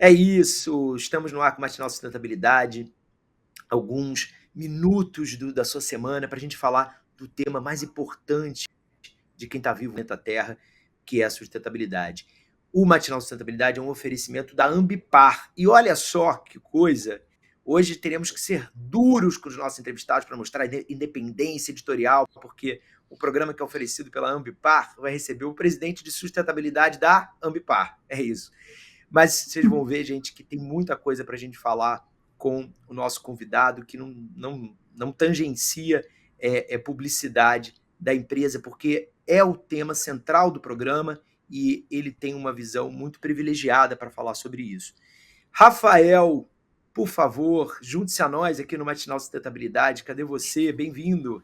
É isso, estamos no ar com o Matinal Sustentabilidade, alguns minutos da sua semana para a gente falar do tema mais importante de quem está vivo no planeta Terra, que é a sustentabilidade. O Matinal Sustentabilidade é um oferecimento da Ambipar. E olha só que coisa, hoje teremos que ser duros com os nossos entrevistados para mostrar a independência editorial, porque o programa que é oferecido pela Ambipar vai receber o presidente de sustentabilidade da Ambipar. É isso. Mas vocês vão ver, gente, que tem muita coisa para a gente falar com o nosso convidado, que não tangencia publicidade da empresa, porque é o tema central do programa e ele tem uma visão muito privilegiada para falar sobre isso. Rafael, por favor, junte-se a nós aqui no Matinal Sustentabilidade. Cadê você? Bem-vindo.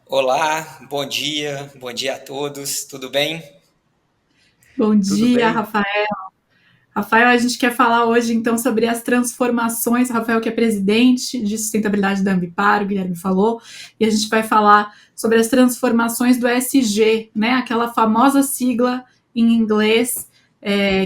Olá, bom dia a todos, tudo bem? Bom Tudo dia, bem? Rafael. Rafael, a gente quer falar hoje então sobre as transformações. Rafael, que é presidente de sustentabilidade da Ambipar, o Guilherme falou, e a gente vai falar sobre as transformações do ESG, né? Aquela famosa sigla em inglês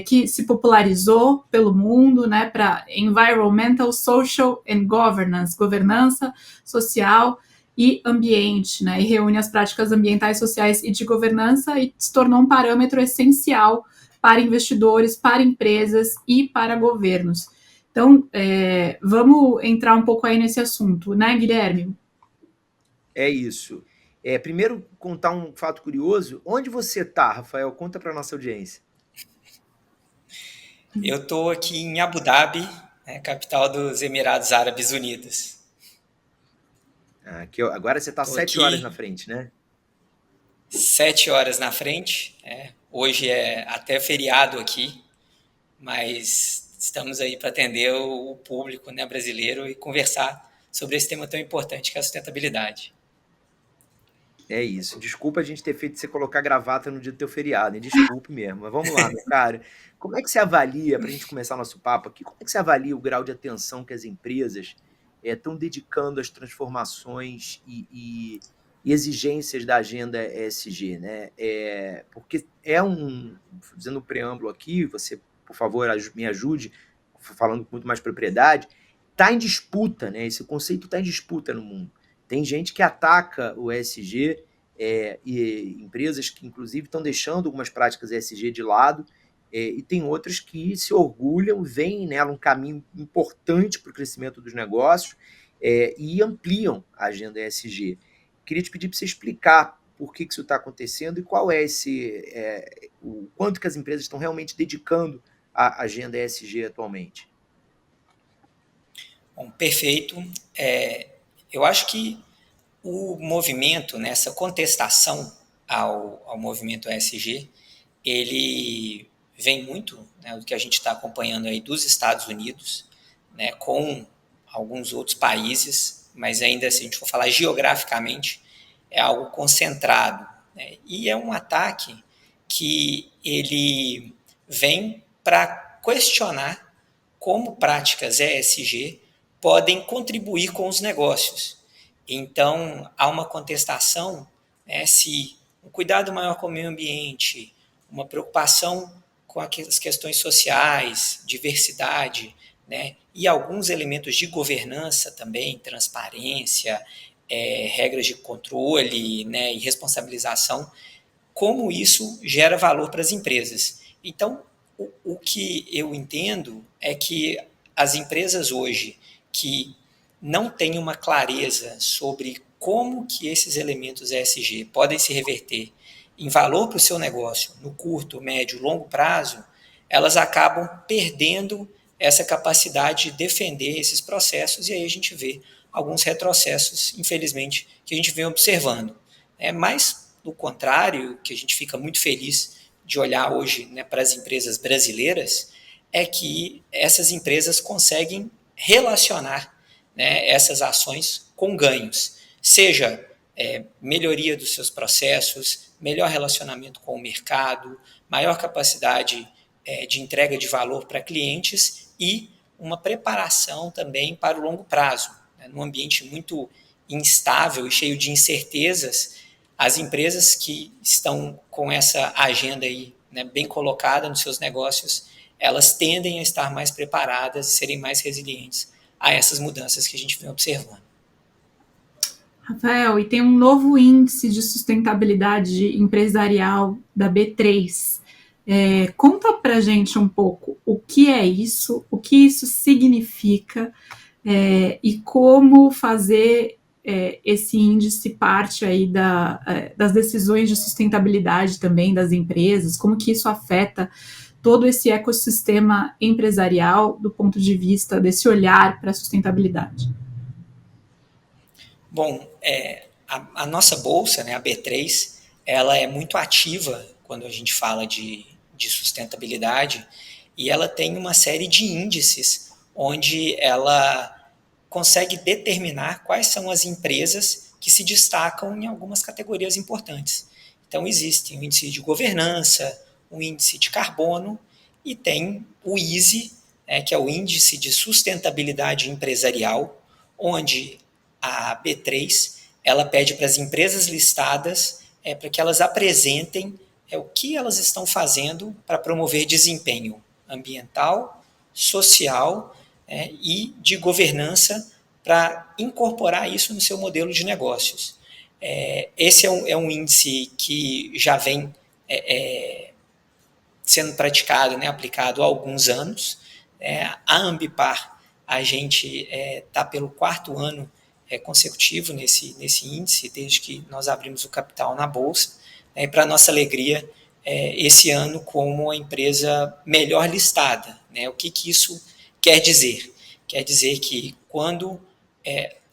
que se popularizou pelo mundo, né? Para Environmental, Social and Governance, governança social e ambiente, né? E reúne as práticas ambientais, sociais e de governança e se tornou um parâmetro essencial para investidores, para empresas e para governos. Então, vamos entrar um pouco aí nesse assunto, né, Guilherme? É isso. Primeiro, contar um fato curioso. Onde você está, Rafael? Conta para a nossa audiência. Eu estou aqui em Abu Dhabi, né, capital dos Emirados Árabes Unidos. Agora você está 7 horas na frente, né? 7 horas na frente. Hoje é até feriado aqui, mas estamos aí para atender o público, né, brasileiro e conversar sobre esse tema tão importante que é a sustentabilidade. É isso. Desculpa a gente ter feito você colocar gravata no dia do teu feriado, hein? Desculpe mesmo. Mas vamos lá, meu cara. Como é que você avalia, para a gente começar nosso papo aqui, como é que você avalia o grau de atenção que as empresas estão dedicando às transformações e exigências da agenda ESG, né? Porque fazendo um preâmbulo aqui, você, por favor, me ajude, falando com muito mais propriedade, está em disputa, né? Esse conceito está em disputa no mundo. Tem gente que ataca o ESG e empresas que, inclusive, estão deixando algumas práticas ESG de lado, e tem outras que se orgulham, veem nela um caminho importante para o crescimento dos negócios e ampliam a agenda ESG. Queria te pedir para você explicar por que isso está acontecendo e qual é o quanto que as empresas estão realmente dedicando à agenda ESG atualmente. Bom, perfeito. Eu acho que o movimento, nessa contestação ao movimento ESG, ele vem muito, né, do que a gente está acompanhando aí dos Estados Unidos, né, com alguns outros países, mas ainda se a gente for falar geograficamente, é algo concentrado, né, e é um ataque que ele vem para questionar como práticas ESG podem contribuir com os negócios. Então, há uma contestação, né, se um cuidado maior com o meio ambiente, uma preocupação com as questões sociais, diversidade, né, e alguns elementos de governança também, transparência, regras de controle, né, e responsabilização, como isso gera valor para as empresas. Então, o que eu entendo é que as empresas hoje que não têm uma clareza sobre como que esses elementos ESG podem se reverter em valor para o seu negócio no curto, médio, longo prazo, elas acabam perdendo essa capacidade de defender esses processos e aí a gente vê alguns retrocessos, infelizmente, que a gente vem observando. Mas, do contrário, que a gente fica muito feliz de olhar hoje, né, para as empresas brasileiras, é que essas empresas conseguem relacionar, né, essas ações com ganhos, seja melhoria dos seus processos, melhor relacionamento com o mercado, maior capacidade de entrega de valor para clientes e uma preparação também para o longo prazo. Né? Num ambiente muito instável e cheio de incertezas, as empresas que estão com essa agenda aí, né, bem colocada nos seus negócios, elas tendem a estar mais preparadas e serem mais resilientes a essas mudanças que a gente vem observando. Rafael, e tem um novo índice de sustentabilidade empresarial da B3. Conta para a gente um pouco o que é isso, o que isso significa e como fazer esse índice parte aí das decisões de sustentabilidade também das empresas, como que isso afeta todo esse ecossistema empresarial do ponto de vista desse olhar para a sustentabilidade. Bom, a nossa bolsa, né, a B3, ela é muito ativa quando a gente fala de sustentabilidade e ela tem uma série de índices onde ela consegue determinar quais são as empresas que se destacam em algumas categorias importantes. Então, existe o índice de governança, o índice de carbono e tem o ISE, que é o Índice de Sustentabilidade Empresarial, onde a B3 ela pede para as empresas listadas para que elas apresentem o que elas estão fazendo para promover desempenho ambiental, social e de governança para incorporar isso no seu modelo de negócios. Esse é um índice que já vem sendo praticado, né, aplicado há alguns anos. A Ambipar, a gente está pelo 4º ano consecutivo nesse índice, desde que nós abrimos o capital na Bolsa. E, para nossa alegria, esse ano como a empresa melhor listada. O que isso quer dizer? Quer dizer que quando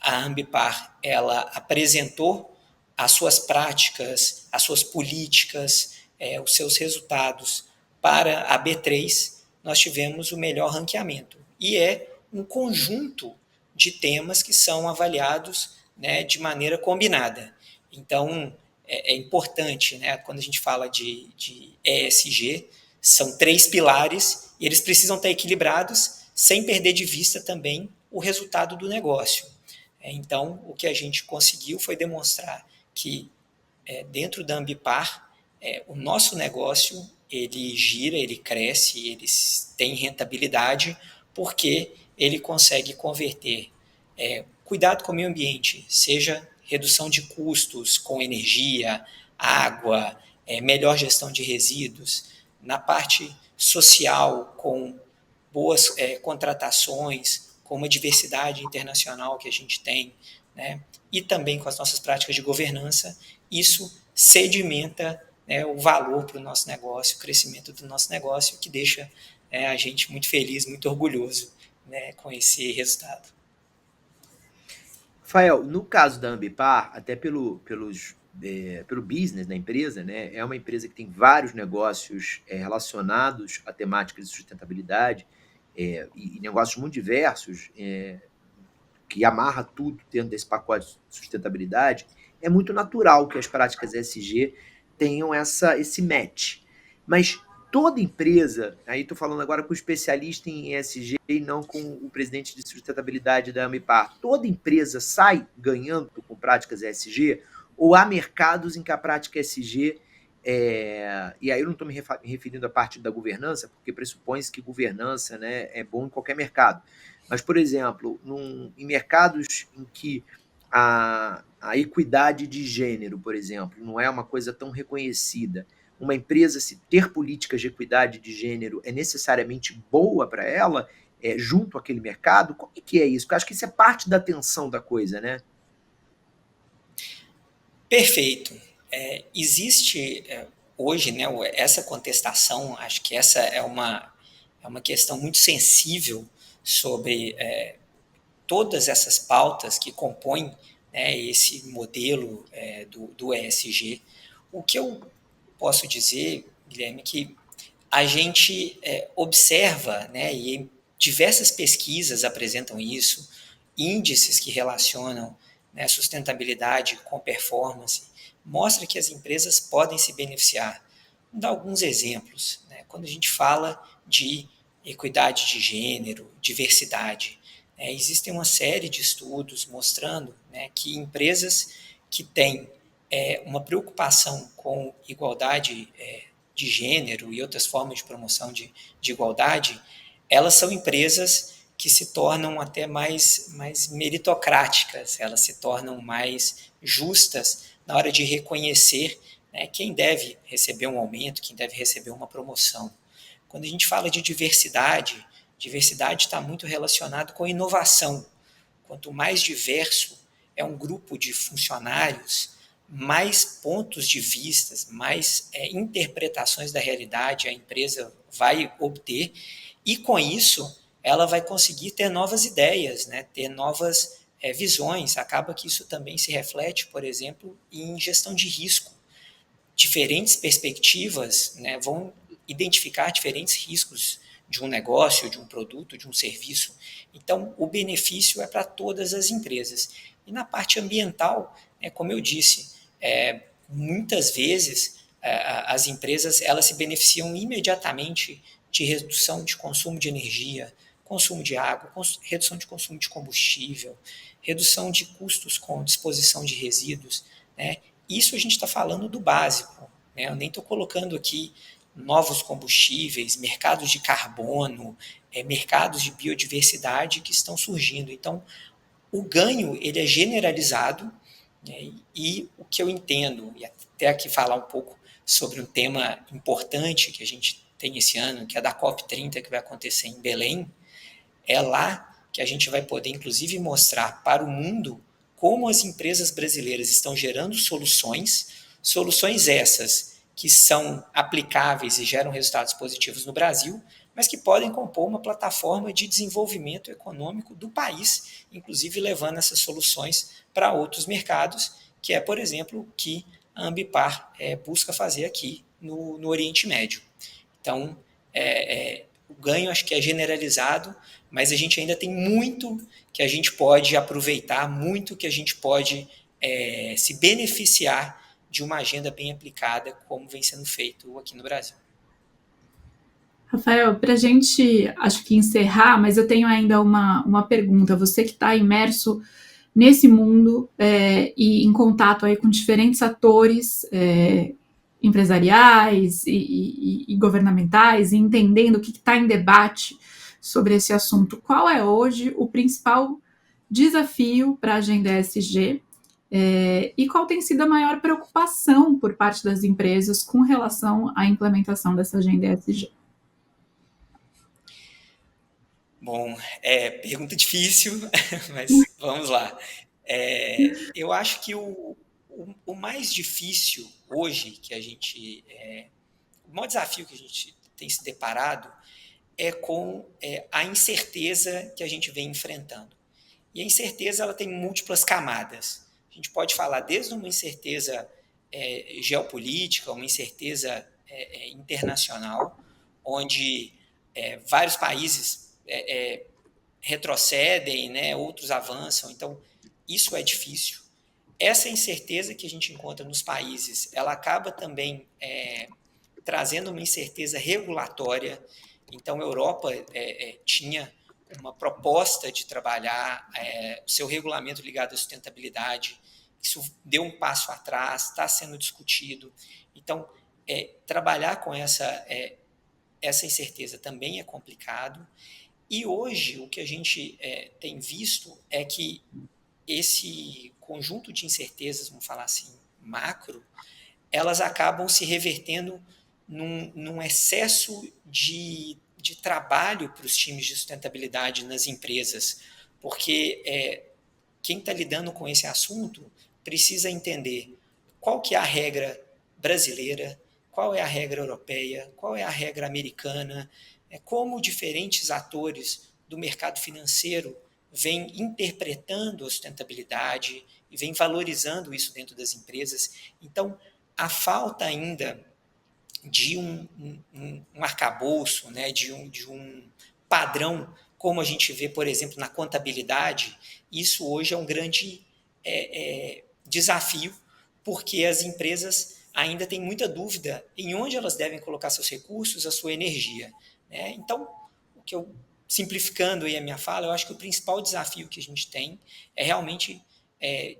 a Ambipar ela apresentou as suas práticas, as suas políticas, os seus resultados para a B3, nós tivemos o melhor ranqueamento. E é um conjunto de temas que são avaliados, né, de maneira combinada. Então, é importante, né, quando a gente fala de ESG, são 3 pilares e eles precisam estar equilibrados sem perder de vista também o resultado do negócio. Então, o que a gente conseguiu foi demonstrar que dentro da Ambipar, o nosso negócio ele gira, ele cresce, ele tem rentabilidade, porque ele consegue converter cuidado com o meio ambiente, seja redução de custos com energia, água, melhor gestão de resíduos, na parte social, com boas contratações, com uma diversidade internacional que a gente tem, né? E também com as nossas práticas de governança, isso sedimenta o valor para o nosso negócio, o crescimento do nosso negócio, que deixa a gente muito feliz, muito orgulhoso, né, com esse resultado. Rafael, no caso da Ambipar, até pelo business da empresa, né, é uma empresa que tem vários negócios relacionados à temática de sustentabilidade e negócios muito diversos, que amarra tudo dentro desse pacote de sustentabilidade. É muito natural que as práticas ESG tenham esse match. Mas toda empresa, aí estou falando agora com o especialista em ESG e não com o presidente de sustentabilidade da Ambipar, toda empresa sai ganhando com práticas ESG ou há mercados em que a prática ESG e aí eu não estou me referindo à parte da governança, porque pressupõe-se que governança, né, é bom em qualquer mercado. Mas, por exemplo, em mercados em que a equidade de gênero, por exemplo, não é uma coisa tão reconhecida, uma empresa, se ter políticas de equidade de gênero é necessariamente boa para ela, junto àquele mercado? Como é que é isso? Porque eu acho que isso é parte da atenção da coisa, né? Perfeito. Existe hoje, né, essa contestação, acho que essa é uma questão muito sensível sobre todas essas pautas que compõem, né, esse modelo do ESG. O que eu posso dizer, Guilherme, que a gente observa, né, e diversas pesquisas apresentam isso, índices que relacionam, né, sustentabilidade com performance, mostra que as empresas podem se beneficiar. Vou dar alguns exemplos. Né? Quando a gente fala de equidade de gênero, diversidade, existem uma série de estudos mostrando, né, que empresas que têm uma preocupação com igualdade de gênero e outras formas de promoção de igualdade, elas são empresas que se tornam até mais meritocráticas, elas se tornam mais justas na hora de reconhecer, né, quem deve receber um aumento, quem deve receber uma promoção. Quando a gente fala de diversidade, diversidade está muito relacionado com inovação. Quanto mais diverso é um grupo de funcionários, mais pontos de vistas, mais interpretações da realidade a empresa vai obter, e com isso ela vai conseguir ter novas ideias, né? Ter novas visões. Acaba que isso também se reflete, por exemplo, em gestão de risco. Diferentes perspectivas, né, vão identificar diferentes riscos de um negócio, de um produto, de um serviço. Então, o benefício é para todas as empresas. E na parte ambiental, como eu disse, muitas vezes as empresas elas se beneficiam imediatamente de redução de consumo de energia, consumo de água, redução de consumo de combustível, redução de custos com disposição de resíduos, né? Isso a gente está falando do básico, né? Eu nem estou colocando aqui novos combustíveis, mercados de carbono, mercados de biodiversidade que estão surgindo. Então, o ganho ele é generalizado, né? E o que eu entendo, e até aqui falar um pouco sobre um tema importante que a gente tem esse ano, que é da COP30, que vai acontecer em Belém, é lá que a gente vai poder, inclusive, mostrar para o mundo como as empresas brasileiras estão gerando soluções essas que são aplicáveis e geram resultados positivos no Brasil, mas que podem compor uma plataforma de desenvolvimento econômico do país, inclusive levando essas soluções para outros mercados, que é, por exemplo, o que a Ambipar busca fazer aqui no Oriente Médio. Então, o ganho acho que é generalizado, mas a gente ainda tem muito que a gente pode aproveitar, muito que a gente pode se beneficiar de uma agenda bem aplicada, como vem sendo feito aqui no Brasil. Rafael, para a gente, acho que encerrar, mas eu tenho ainda uma pergunta. Você que está imerso nesse mundo e em contato aí com diferentes atores empresariais e governamentais, e entendendo o que está em debate sobre esse assunto, qual é hoje o principal desafio para a agenda ESG e qual tem sido a maior preocupação por parte das empresas com relação à implementação dessa agenda ESG? Bom, pergunta difícil, mas vamos lá. Eu acho que o mais difícil hoje que a gente... o maior desafio que a gente tem se deparado é com a incerteza que a gente vem enfrentando. E a incerteza ela tem múltiplas camadas. A gente pode falar desde uma incerteza geopolítica, uma incerteza internacional, onde vários países retrocedem, né, outros avançam. Então, isso é difícil. Essa incerteza que a gente encontra nos países, ela acaba também trazendo uma incerteza regulatória. Então, a Europa tinha uma proposta de trabalhar o seu regulamento ligado à sustentabilidade. Isso deu um passo atrás, está sendo discutido. Então, trabalhar com essa incerteza também é complicado. E hoje, o que a gente tem visto é que esse conjunto de incertezas, vamos falar assim, macro, elas acabam se revertendo num excesso de trabalho para os times de sustentabilidade nas empresas, porque quem está lidando com esse assunto precisa entender qual que é a regra brasileira, qual é a regra europeia, qual é a regra americana, como diferentes atores do mercado financeiro vêm interpretando a sustentabilidade e vêm valorizando isso dentro das empresas. Então, a falta ainda de um arcabouço, né, de um padrão, como a gente vê, por exemplo, na contabilidade, isso hoje é um grande desafio, porque as empresas ainda têm muita dúvida em onde elas devem colocar seus recursos, a sua energia. Então, simplificando aí a minha fala, eu acho que o principal desafio que a gente tem é realmente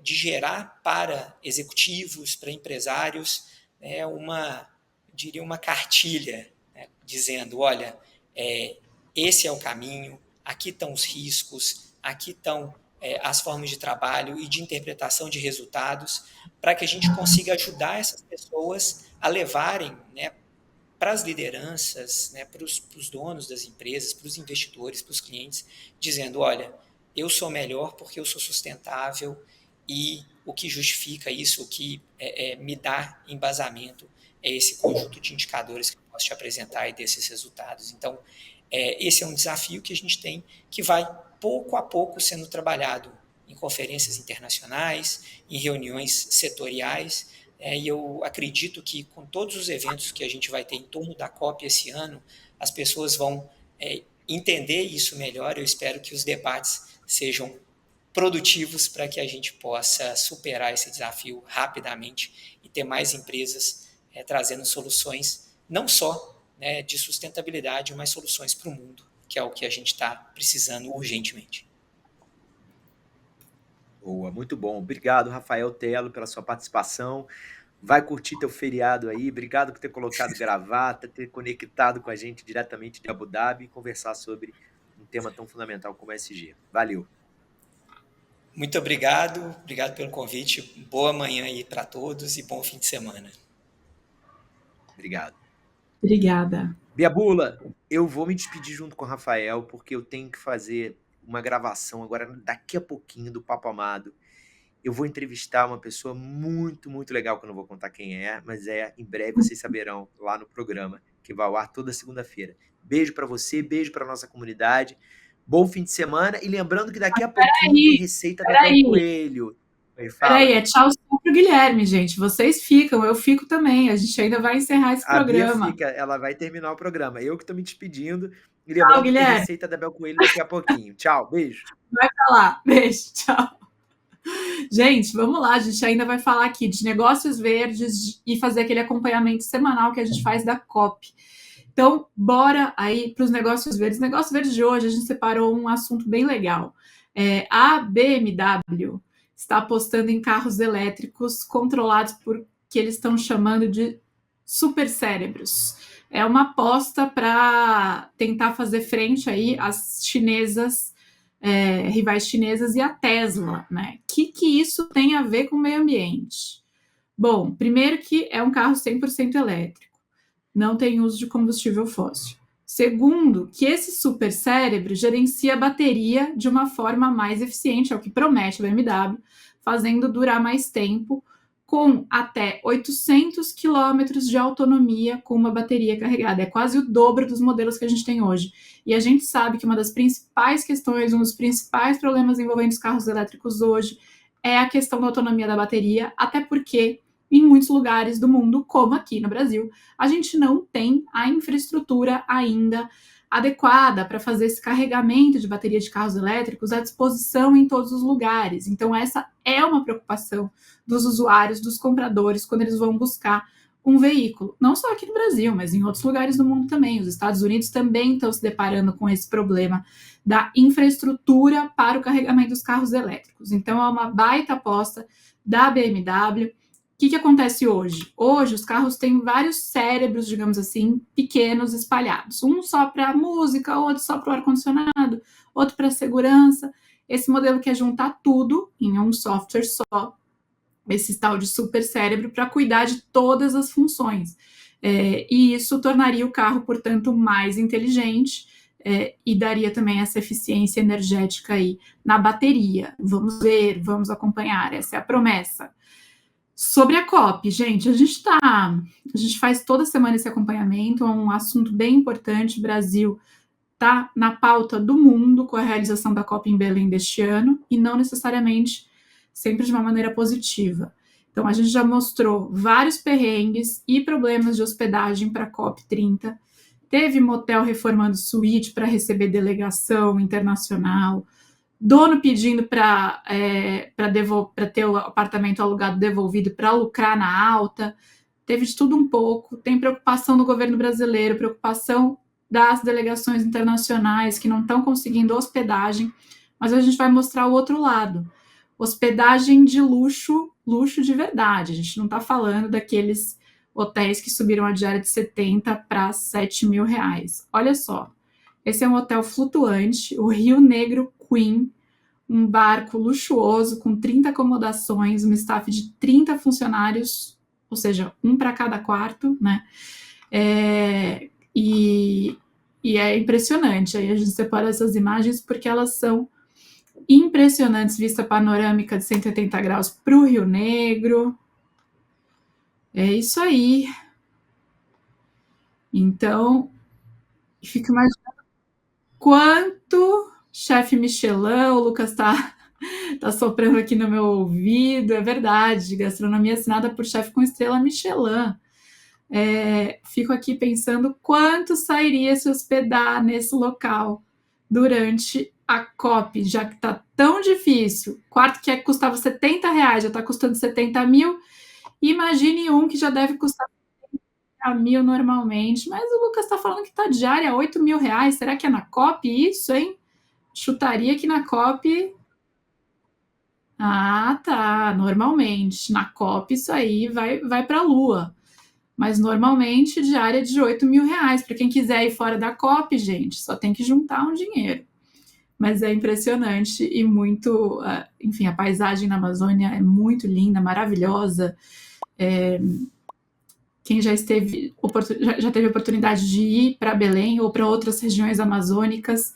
de gerar para executivos, para empresários, diria, uma cartilha, né, dizendo, olha, esse é o caminho, aqui estão os riscos, aqui estão as formas de trabalho e de interpretação de resultados, para que a gente consiga ajudar essas pessoas a levarem, né, para as lideranças, né, para os donos das empresas, para os investidores, para os clientes, dizendo, olha, eu sou melhor porque eu sou sustentável e o que justifica isso, o que me dá embasamento é esse conjunto de indicadores que eu posso te apresentar e desses resultados. Então, esse é um desafio que a gente tem, que vai pouco a pouco sendo trabalhado em conferências internacionais, em reuniões setoriais, e eu acredito que com todos os eventos que a gente vai ter em torno da COP esse ano, as pessoas vão entender isso melhor. Eu espero que os debates sejam produtivos para que a gente possa superar esse desafio rapidamente e ter mais empresas trazendo soluções, não só, né, de sustentabilidade, mas soluções para o mundo, que é o que a gente está precisando urgentemente. Boa, muito bom. Obrigado, Rafael Tello, pela sua participação. Vai curtir teu feriado aí. Obrigado por ter colocado gravata, ter conectado com a gente diretamente de Abu Dhabi e conversar sobre um tema tão fundamental como o ESG. Valeu. Muito obrigado pelo convite. Boa manhã aí para todos e bom fim de semana. Obrigado. Obrigada. Biabula, eu vou me despedir junto com o Rafael, porque eu tenho que fazer uma gravação agora, daqui a pouquinho, do Papo Amado. Eu vou entrevistar uma pessoa muito, muito legal, que eu não vou contar quem é, mas em breve vocês saberão lá no programa, que vai ao ar toda segunda-feira. Beijo para você, beijo para nossa comunidade. Bom fim de semana. E lembrando que daqui a pouquinho tem receita da Bel Coelho. Peraí, tchau só pro Guilherme, gente. Vocês ficam, eu fico também. A gente ainda vai encerrar esse programa. A Bia fica, ela vai terminar o programa. Eu que tô me despedindo. E lembrando que tem receita da Bel Coelho daqui a pouquinho. Tchau, beijo. Vai pra lá. Beijo, tchau. Gente, vamos lá. A gente ainda vai falar aqui de negócios verdes e fazer aquele acompanhamento semanal que a gente faz da COP. Então, bora aí para os negócios verdes. Negócios verdes de hoje, a gente separou um assunto bem legal. A BMW está apostando em carros elétricos controlados por que eles estão chamando de supercérebros. É uma aposta para tentar fazer frente aí às chinesas, rivais chinesas e a Tesla, né? O que isso tem a ver com o meio ambiente? Bom, primeiro que é um carro 100% elétrico, não tem uso de combustível fóssil. Segundo, que esse supercérebro gerencia a bateria de uma forma mais eficiente, é o que promete a BMW, fazendo durar mais tempo, com até 800 quilômetros de autonomia com uma bateria carregada. É quase o dobro dos modelos que a gente tem hoje. E a gente sabe que uma das principais questões, um dos principais problemas envolvendo os carros elétricos hoje é a questão da autonomia da bateria, até porque em muitos lugares do mundo, como aqui no Brasil, a gente não tem a infraestrutura ainda adequada para fazer esse carregamento de bateria de carros elétricos à disposição em todos os lugares. Então, essa é uma preocupação dos usuários, dos compradores, quando eles vão buscar um veículo. Não só aqui no Brasil, mas em outros lugares do mundo também. Os Estados Unidos também estão se deparando com esse problema da infraestrutura para o carregamento dos carros elétricos. Então, é uma baita aposta da BMW. O que acontece hoje? Hoje, os carros têm vários cérebros, digamos assim, pequenos espalhados. Um só para música, outro só para o ar-condicionado, outro para segurança. Esse modelo quer juntar tudo em um software só, esse tal de supercérebro, para cuidar de todas as funções. E isso tornaria o carro, portanto, mais inteligente e daria também essa eficiência energética aí na bateria. Vamos ver, vamos acompanhar, essa é a promessa. Sobre a COP, gente, a gente faz toda semana esse acompanhamento, é um assunto bem importante. O Brasil está na pauta do mundo com a realização da COP em Belém deste ano, e não necessariamente sempre de uma maneira positiva. Então, a gente já mostrou vários perrengues e problemas de hospedagem para a COP 30. Teve motel reformando suíte para receber delegação internacional, dono pedindo para ter o apartamento alugado devolvido para lucrar na alta. Teve de tudo um pouco. Tem preocupação do governo brasileiro, preocupação das delegações internacionais que não estão conseguindo hospedagem, mas a gente vai mostrar o outro lado. Hospedagem de luxo, luxo de verdade. A gente não está falando daqueles hotéis que subiram a diária de 70 para 7 mil reais. Olha só, esse é um hotel flutuante, o Rio Negro Queen, um barco luxuoso com 30 acomodações, um staff de 30 funcionários, ou seja, um para cada quarto, né? E é impressionante. Aí a gente separa essas imagens porque elas são impressionantes, vista panorâmica de 180 graus para o Rio Negro. É isso aí. Então, fica imaginando quanto chefe Michelin, o Lucas tá soprando aqui no meu ouvido, é verdade, gastronomia assinada por chefe com estrela Michelin. Fico aqui pensando quanto sairia se hospedar nesse local durante a COP, já que tá tão difícil. Quarto que custava 70 reais, já tá custando 70 mil. Imagine um que já deve custar 70 mil normalmente. Mas o Lucas tá falando que tá diária 8 mil reais. Será que é na COP isso, hein? Chutaria que na COP... Ah, tá. Normalmente. Na COP isso aí vai pra lua. Mas normalmente diária de 8 mil reais. Para quem quiser ir fora da COP, gente, só tem que juntar um dinheiro. Mas é impressionante e muito... enfim, a paisagem na Amazônia é muito linda, maravilhosa. Quem já teve oportunidade de ir para Belém ou para outras regiões amazônicas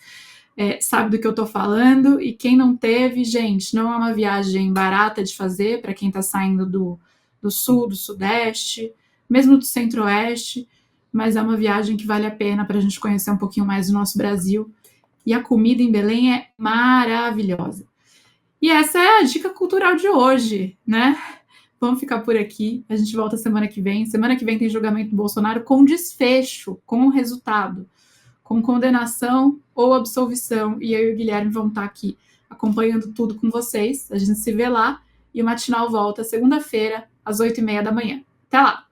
sabe do que eu estou falando. E quem não teve, gente, não é uma viagem barata de fazer para quem está saindo do sul, do sudeste, mesmo do centro-oeste, mas é uma viagem que vale a pena para a gente conhecer um pouquinho mais do nosso Brasil. E a comida em Belém é maravilhosa. E essa é a dica cultural de hoje, né? Vamos ficar por aqui. A gente volta semana que vem. Semana que vem tem julgamento do Bolsonaro com desfecho, com resultado, com condenação ou absolvição. E eu e o Guilherme vamos estar aqui acompanhando tudo com vocês. A gente se vê lá e o Matinal volta segunda-feira, às 8h30 da manhã. Até lá!